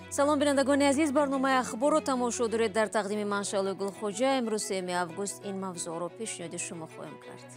салом бинандагони азиз, барномаи ахборро тамошо доред. дар тақдими ман Шалои Гулхоҷа имрӯз 3 август ин мавзӯъро пешниҳоди шумо хоҳем кард.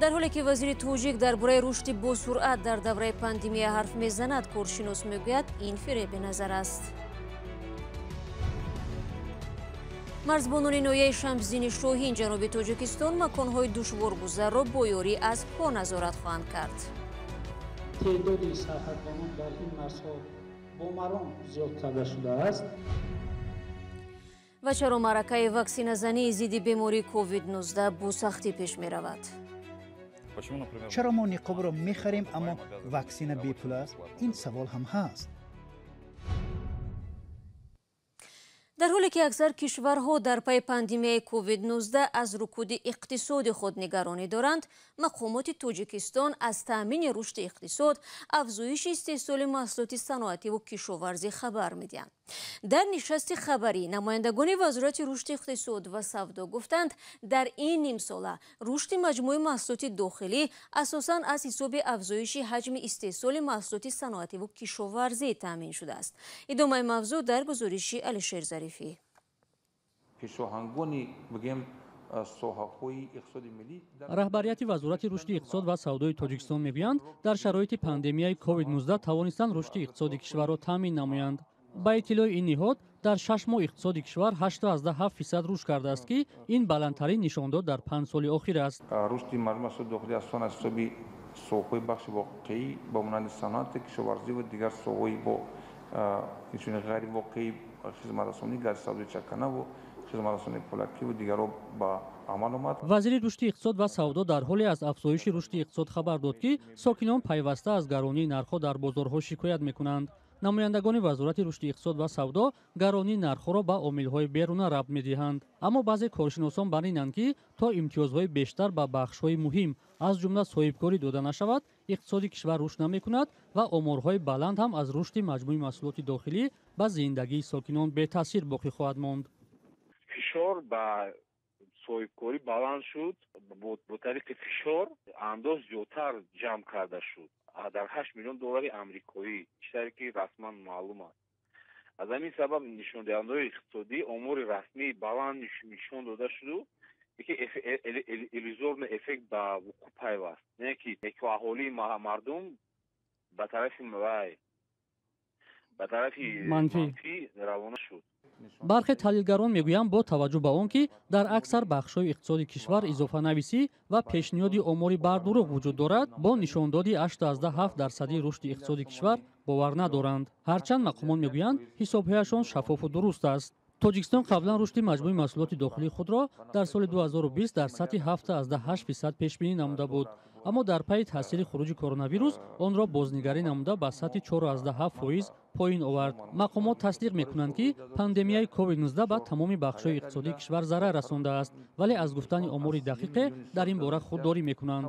дар ҳоле ки вазири тоҷик дар бораи рушди босуръат дар давраи пандемия ҳарф мезанад, коршинос мегӯяд ин фиребе назар аст. марзбонони ноҳияи Шамсидини Шоҳин ҷануби Тоҷикистон маконҳои душворгузарро бо ёрӣ аз по назорат хоҳанд кард. تعدادی سرحدبانان در این مرزها با مرام زیاد کرده شده است. ва чаро маъракаи ваксиназании зидди бемории COVID-19 бо сахтӣ пеш меравад? چرا ما نقاب را میخریم اما واکسین بی پول است؟ این سوال هم هست. дар ҳоле ки аксар кишварҳо дар пайи пандемияи COVID-19 аз рукуди иқтисоди худ нигаронӣ доранд, мақомоти Тоҷикистон аз таъмини рушди иқтисод, афзоиши истеҳсоли маҳсулоти саноативу кишоварзӣ хабар медиҳанд. дар нишасти хабарӣ намояндагони вазорати рушди иқтисод ва савдо гуфтанд, дар ин нимсола рушди маҷмӯи маҳсулоти дохилӣ асосан аз ҳисоби афзоиши ҳаҷми истеҳсоли маҳсулоти саноативу кишоварзӣ таъмин шудааст. идомаи мавзӯъ дар гузориши Алишер Зарифӣ. раҳбарияти вазорати рушди иқтисод ва савдои Тоҷикистон мегӯянд, дар шароити пандемияи COVID-19 тавонистанд рушди иқтисоди кишварро таъмин намоянд. ба иттилои ин ниҳод, дар 6 моҳ иқтисоди кишвар 8.7% рушд кардааст, ки ин баландтарин нишондод дар 5 соли охир аст. рушди маъсулоти дохилӣ асосан аз ҳисоби соҳаҳои бахши воқеӣ ба монанди саноати кишоварзӣ ва дигар соҳаҳои бо инчунин ғайривоқеӣ, хизматрасонӣ, гари савдои чакана ва хизматрасонии пӯлакӣ ва дигарро ба амал омад. вазири рушди иқтисод ва савдо дар ҳоле аз афзоиши рушди иқтисод хабар дод, ки сокинон пайваста аз гаронии нархҳо дар бозорҳо шикоят мекунанд. намояндагони вазорати рушди иқтисод ва савдо гаронии нархҳоро ба омилҳои беруна рабт медиҳанд. аммо баъзе коршиносон бар инанд, ки то имтиёзҳои бештар ба бахшҳои муҳим аз ҷумла соҳибкорӣ дода нашавад, иқтисоди кишвар рушд намекунад ва оморҳои баланд ҳам аз рушди маҷмӯи маҳсулоти дохилӣ ба зиндагии сокинон бетаъсир боқӣ хоҳад монд. фишор ба соҳибкорӣ баланд шуд, бо тариқи фишор андоз зиёдтар ҷамъ карда шуд дар $8 миллион амрикоӣ, чизе ки расман маълум аст. аз ҳамин сабаб нишондиҳандаҳои иқтисодӣ омори расмии баланд нишон дода шуду, ки иллюзорный эффект ба вуқӯъ пайваст, не ки аҳолии мардум ба тарафи манфӣ равона шуд. бархе таҳлилгарон мегӯянд, бо таваҷҷӯҳ ба он ки дар аксар бахшҳои иқтисоди кишвар изофанависӣ ва пешниҳоди омори бардуруғ вуҷуд дорад, бо нишондоди 8.7% рушди иқтисоди кишвар бовар надоранд. ҳарчанд мақомон мегӯянд, ҳисобҳояшон шаффофу дуруст аст. тоҷикистон қаблан рушди маҷмӯи маҳсулоти дохилии худро дар соли 2020 дар сатҳи 7.8% пешбинӣ намуда буд, аммо дар пайи таъсири хуруҷи коронавирус онро бознигарӣ намуда ба сатҳи 4.7% поин овард. мақомот тасдиқ мекунанд, ки пандемияи COVID-19 ба тамоми бахшҳои иқтисодии кишвар зарар расондааст, вале аз гуфтани омори дақиқе дар ин бора худдорӣ мекунанд.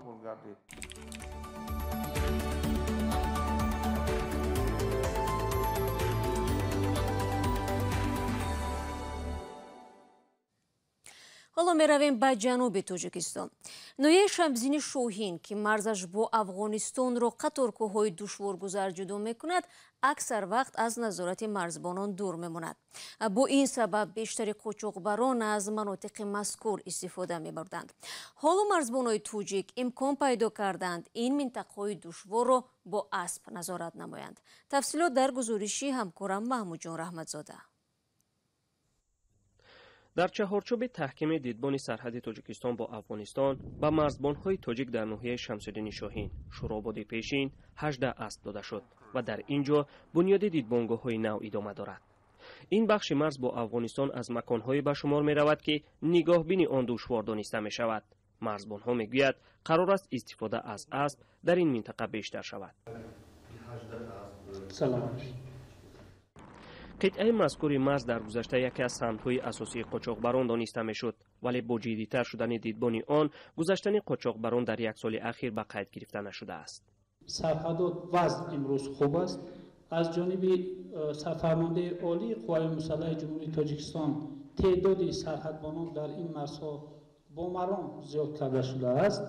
ҳоло меравем ба ҷануби Тоҷикистон. ноҳияи Шамсидини Шоҳин, ки марзаш бо Афғонистонро қаторкӯҳҳои душворгузар ҷудо мекунад, аксар вақт аз назорати марзбонон дур мемонад. бо ин сабаб бештари қочоқбарон аз манотиқи мазкур истифода мебурданд. ҳоло марзбонои тоҷик имкон пайдо карданд ин минтақаҳои душворро бо асб назорат намоянд. тафсилот дар гузориши ҳамкорам Маҳмудҷон Раҳматзода. дар чаҳорчӯби таҳкими дидбони сарҳади Тоҷикистон бо Афғонистон ба марзбонҳои тоҷик дар ноҳияи Шамсидини Шоҳин шурободи пешин 18 асб дода шуд ва дар ин ҷо бунёди дидбонгоҳҳои нав идома дорад. ин бахши марз бо Афғонистон аз маконҳое ба шумор меравад, ки нигоҳбини он душвор дониста мешавад. марзбонҳо мегӯяд, қарор аст истифода аз асб дар ин минтақа бештар шавад. қитъаи мазкури марз дар гузашта яке аз самтҳои асосии қочоқбарон дониста мешуд, вале бо ҷиддитар шудани дидбони он гузаштани қочоқбарон дар як соли ахир ба қайд гирифта нашудааст. сарҳадот вазъ имрӯз хуб аст. аз ҷониби сарфармондаи олии қувваи мусаллаҳи ҷумҳурии Тоҷикистон теъдоди сарҳадбонон дар ин марзҳо бо маром зиёд карда шудааст.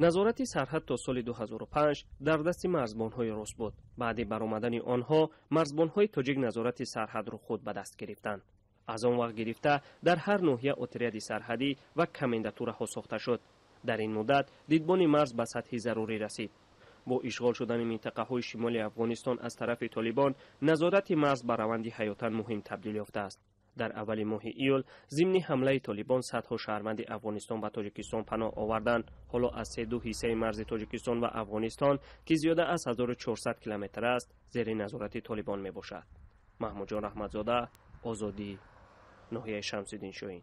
نظارت سرحد تا سال 2005 در دست مرزبان‌های روس بود. بعد برآمدن آنها مرزبان‌های تاجیک نظارت سرحد را خود به دست گرفتند. از آن وقت گرفته در هر ناحیه اتریاد سرحدی و کمانداتوراها ساخته شد. در این مدت دیدبان مرز به سطح ضروری رسید. با اشغال شدن منطقه‌های شمالی افغانستان از طرف طالبان، نظارت مرز به روندی حیاتاً مهم تبدیل یافته است. در اول ماه ایول ضمن حمله طالبان صدها شهروند افغانستان به تاجیکستان پناه آوردند. حالا از 32 حصه مرز تاجیکستان و افغانستان که زیاده از 1400 کیلومتر است زیر نظارت طالبان می باشد. محمود جان احمدزاده، آزادی، ناحیه شمس‌الدین شاهین.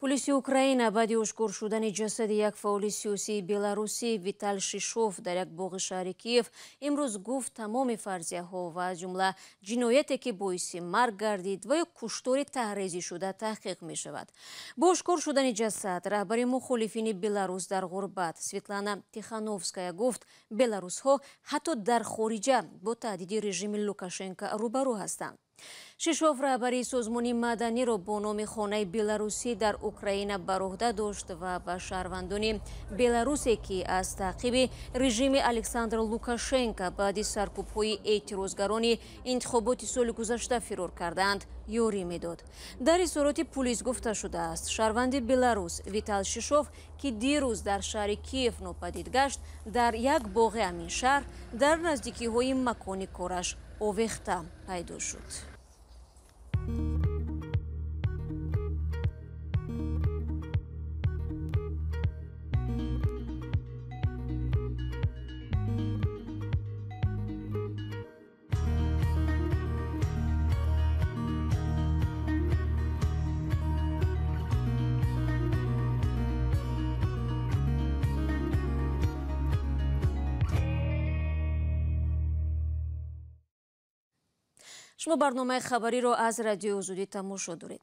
پلیس اوکراین بعد اشکار شدن جسد یک فعال سیاسی بلاروسی ویتال شیشوف در یک باغ شهر کیف امروز گفت تمام فرضیه ها و از جمله جنایتی که باعث مرگ گردید و یا کشتار تحریزی شده تحقیق می شود. با اشکار شدن جسد رهبر مخالفین بلاروس در غربت سویتلانا تیخانوفسکایا گفت بلاروس ها حتی در خارجه با تهدید رژیم لوکاشنکو روبرو هستند. شیشوف رهبری سازمان مدنی را با نام خانه بلاروسی در اوکراین بر عهده داشت و به شهروندان بلاروسی که از تعقیب رژیم الکساندر لوکاشنکو بعد سرکوب‌های اعتراضگران انتخابات سال گذشته فرار کردند یاری میداد. در اظهارات پلیس گفته شده است شهروند بلاروس ویتال شیشوف که دیروز در شهر کیف ناپدید گشت در یک باغ همین شهر در نزدیکی‌های مکان کارش آویخته پیدا شد. شما برنامه خبری را از رادیو آزادی تماشا دارید.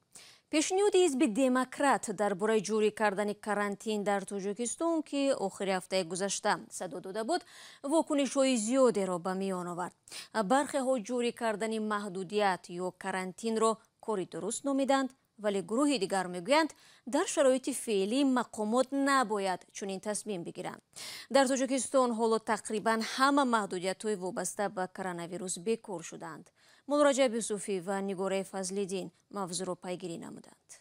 پیشنهاد حزب دموکرات درباره جوری کردن کارانتین در تاجیکستان که آخر هفته گذشته صدا داده بود واکنش‌های زیادی را به میان آورد. برخی ها جوری کردن محدودیت یا کارانتین را کاری درست نامیدند، ولی گروه دیگر میگویند در شرایط فعلی مقامات نباید چنین تصمیم بگیرند. در تاجیکستان حالا تقریبا همه محدودیت‌های وابسته به کرونا ویروس بیکار شدند. منراجع یوسفی و نگاره فضل‌الدین موضوع را پیگیری نمودند.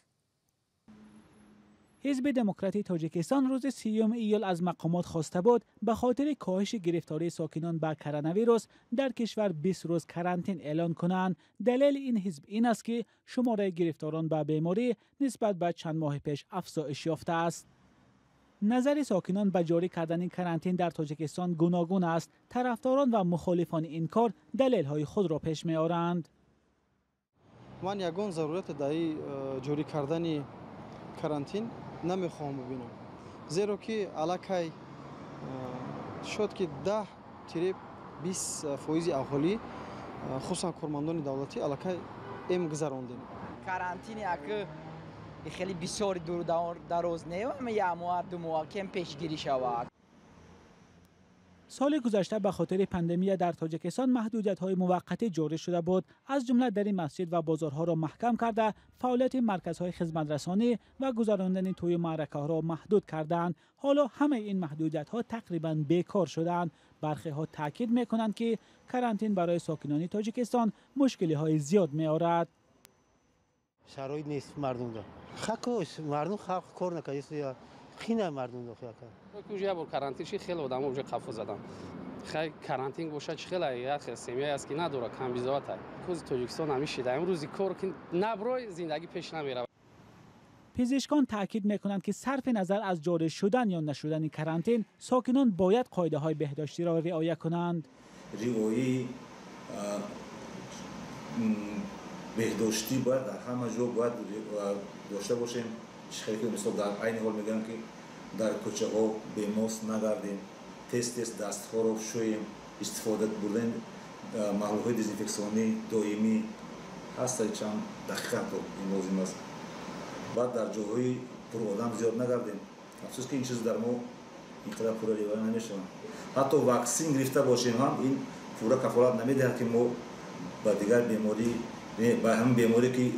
حزب دموکراتی تاجیکستان روز 30 ایول از مقامات خواسته بود به خاطر کاهش گرفتاری ساکنان به کرونا ویروس در کشور 20 روز کارانتین اعلان کنند. دلیل این حزب این است که شماره گرفتاران به بیماری نسبت به چند ماه پیش افزایش یافته است. نظر ساکنان به جاری کردن این کارانتین در تاجیکستان گوناگون است. طرفداران و مخالفان این کار دلیل‌های خود را پیش می‌آورند. من یگان ضرورت در جاری کردن کارانتین نمیخوام ببینم، زیرا که علاقه شد که 10-20% اهالی خصوصا کارمندان دولتی علاقه ام گذراندیم. کارانتین یک خیلی بسیار دور دراز نه و یک ماه دو ماه کم پیشگیری شود. سال گذشته به خاطر پاندمی در تاجیکستان محدودیت‌های موقتی جاری شده بود، از جمله در مسجد و بازارها را محکم کرده، فعالیت مرکزهای خدمت رسانی و گذراندن توی معرکه‌ها را محدود کردند. حالا همه این محدودیت‌ها تقریباً بیکار شدند. برخی‌ها تاکید می‌کنند که کارانتین برای ساکنان تاجیکستان مشکلی‌های زیاد می‌آورد. شرایط نیست مردم را. خاکش مردم کار نکنه. خیلی مردم داخل کرد. کجا بود کارانتین چی خیلی آدم اونجا قفو زدن. خیلی کارانتین باشه چه خیلی یک سیمی است که نداره کم بیزات است. کوز تاجیکستان همیشه در امروزی کار که نبرای زندگی پیش نمیره. پزشکان تاکید میکنند که صرف نظر از جاری شدن یا نشدن کارانتین، ساکنان باید قاعده‌های بهداشتی را رعایت کنند. رعایت بهداشتی باید در همه جا باید داشته باشیم. خیلی مثلا در عین حال میگن که در کوچه ها به ماسک نگردیم، تست دست ها رو شویم، استفاده بردن محلول های دزینفکسیونی دائمی هست چند دقیقه تو این لازم است. بعد در جاهای پر آدم زیاد نگردیم. افسوس که این چیز در ما اینقدر پورا ریوای نمیشه. حتی واکسن گرفته باشیم هم این پورا کفالت نمیده که ما با دیگر بیماری با هم بیماری که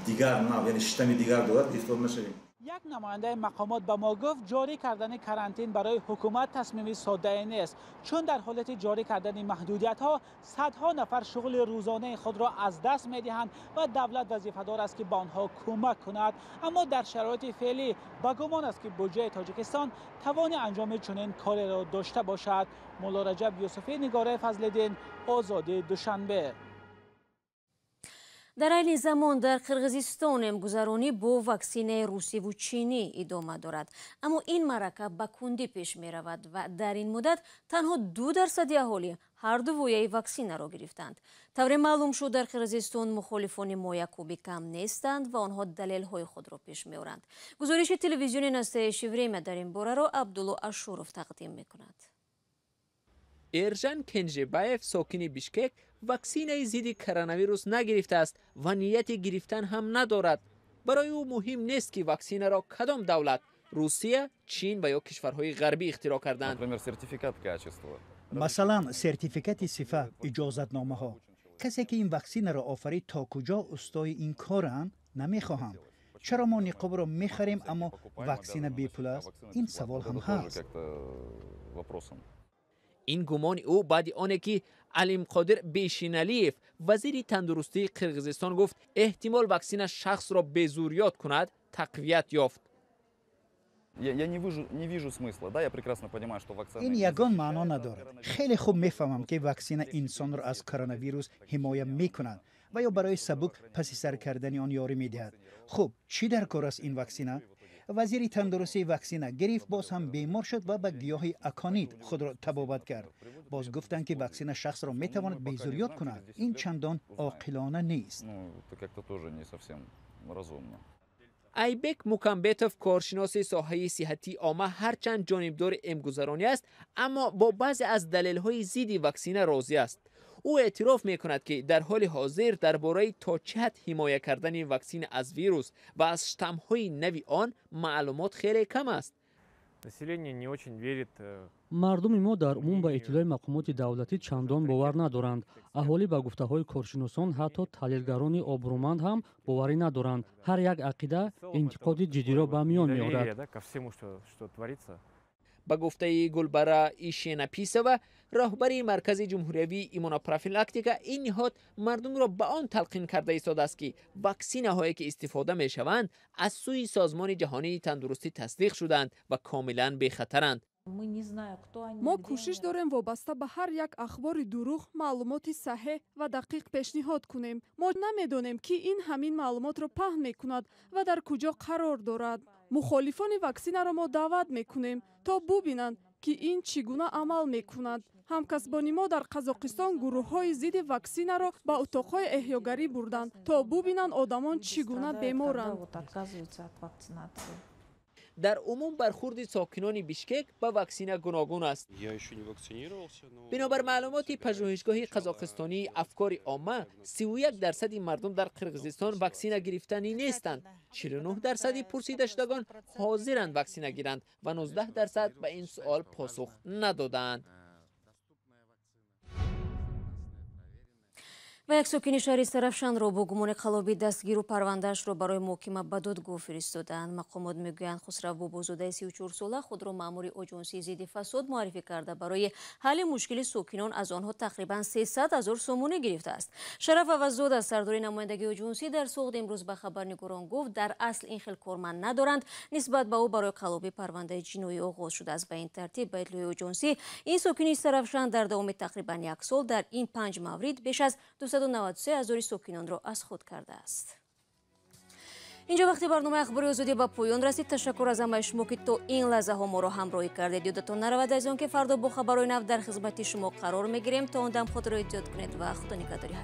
دیگر نه یعنی شتم دیگر دارد گرفتار نشویم. یک نماینده مقامات به ما گفت جاری کردن کرانتین برای حکومت تصمیمی ساده نیست، چون در حالت جاری کردن محدودیت‌ها صدها نفر شغل روزانه خود را از دست می‌دهند و دولت وظیفه‌دار است که به آنها کمک کند. اما در شرایط فعلی با گمان است که بودجه تاجیکستان توان انجام چنین کاری را داشته باشد. مولا رجب یوسفی، نگاره فضل‌الدین، آزادی دوشنبه. در این زمان در قرغیزستان امگذرانی با واکسین روسی و چینی ادامه دارد، اما این معرکه به کندی پیش می رود و در این مدت تنها 2% اهالی هر دو ویه واکسین را گرفتند. طوری معلوم شد در قرغیزستان مخالفان مایکوبی کم نیستند و آنها دلیل های خود را پیش می آورند. گزارش تلویزیون نسته شیوریم در این باره را عبدالله اشورف تقدیم می کند. ارژن کنجبایف ساکن بیشکک واکسین ضد کرونا ویروس نگرفته است و نیت گرفتن هم ندارد. برای او مهم نیست که واکسین را کدام دولت، روسیه، چین و یا کشورهای غربی اختراع کردند. مثلا سرتیفیکات صفه، اجازتنامه ها. کسی که این واکسین را آفرید تا کجا استای این کارند نمیخواهم. چرا ما نقاب را میخریم اما واکسین بی پول است؟ این سوال هم هست. این گمان او بعد آنه که علیم قادر بیشینالیف وزیر تندرستی قرغیزستان گفت احتمال واکسین شخص را به زوریات کند تقویت یافت. این یگان معنا ندارد. خیلی خوب میفهمم که واکسین انسان را از کرونا ویروس حمایت میکند و یا برای سبک پس سر کردن آن یاری میدهد. خب چی در کار است این واکسین؟ وزیر تندرستی واکسینه گرفت، باز هم بیمار شد و به گیاه اکانیت خود را تبابت کرد. باز گفتند که واکسین شخص را میتواند بیزوریات کند. این چندان عاقلانه نیست. ایبک موکامبتوف کارشناس ساحه صحتی عامه هرچند جانبدار امگذرانی است اما با بعضی از دلایل ضد واکسین راضی است. او اعتراف می کند که در حال حاضر درباره تا چه حد حمایت کردن واکسین از ویروس و از شتم‌های نوی آن معلومات خیلی کم است. مردم ما در عموم به اطلاع مقامات دولتی چندان باور ندارند. اهالی به گفته‌های کارشناسان حتی تحلیلگران آبرومند هم باوری ندارند. هر یک عقیده انتقاد جدی را به میان می‌آورد. با گفته گلبره ایشیناپیسووا راهبر مرکز جمهوری ایمونوپروفیلاکتیکا این نهاد مردم را به آن تلقین کرده ایستاده است که واکسین هایی که استفاده می شوند از سوی سازمان جهانی تندرستی تصدیق شدند و کاملا بی خطرند. ما کوشش داریم وابسته به هر یک اخبار دروغ معلومات صحیح و دقیق پیشنهاد کنیم. ما نمیدانیم که این همین معلومات را پهن میکند و در کجا قرار دارد. مخالفان واکسین را ما دعوت میکنیم تا ببینند که این چگونه عمل میکند. همکسبان ما در قزاقستان گروه‌های ضد واکسین را به اتاق‌های احیاگری بردند تا ببینند آدمان چگونه بیمارند. در عموم برخورد ساکنان بیشکک با واکسین گوناگون است. بنابر معلومات پژوهشگاه قزاقستانی افکار عامه 31% مردم در قرغیزستان واکسین گرفتنی نیستند. 49% پرسیده شدگان حاضرند واکسین گیرند و 19% به این سوال پاسخ ندادند. و یک ساکن شهر سرافشان را با گمان قلابی دستگیر و پرونده‌اش را برای محاکمه به دادگاه فرستادند. مقامات میگویند خسرو بابازاده 34 ساله خود را مأمور آژانسی ضد فساد معرفی کرده برای حل مشکل ساکنان از آنها تقریبا 300,000 سومونه گرفته است. شرف عوض‌زاده از سردار نمایندگی آژانسی در سوخت امروز به خبرنگاران گفت در اصل این خیل کارمند ندارند. نسبت به او برای قلابی پرونده جنایی آغاز شده است. به این ترتیب به اطلاع آژانسی این ساکن سرافشان در دوام تقریبا یک سال در این 5 مورد بیش از 293,000 ساکنان را از خود کرده است. اینجا وقتی برنامه اخباری آزادی به پایان رسید. تشکر از همه شما که تا این لحظه ها ما را همراهی کردید. یادتان نرود از آنکه فردا با خبرهای نو در خدمت شما قرار میگیریم. تا اون دم خود را احتیاط کنید و خدا نگهداری.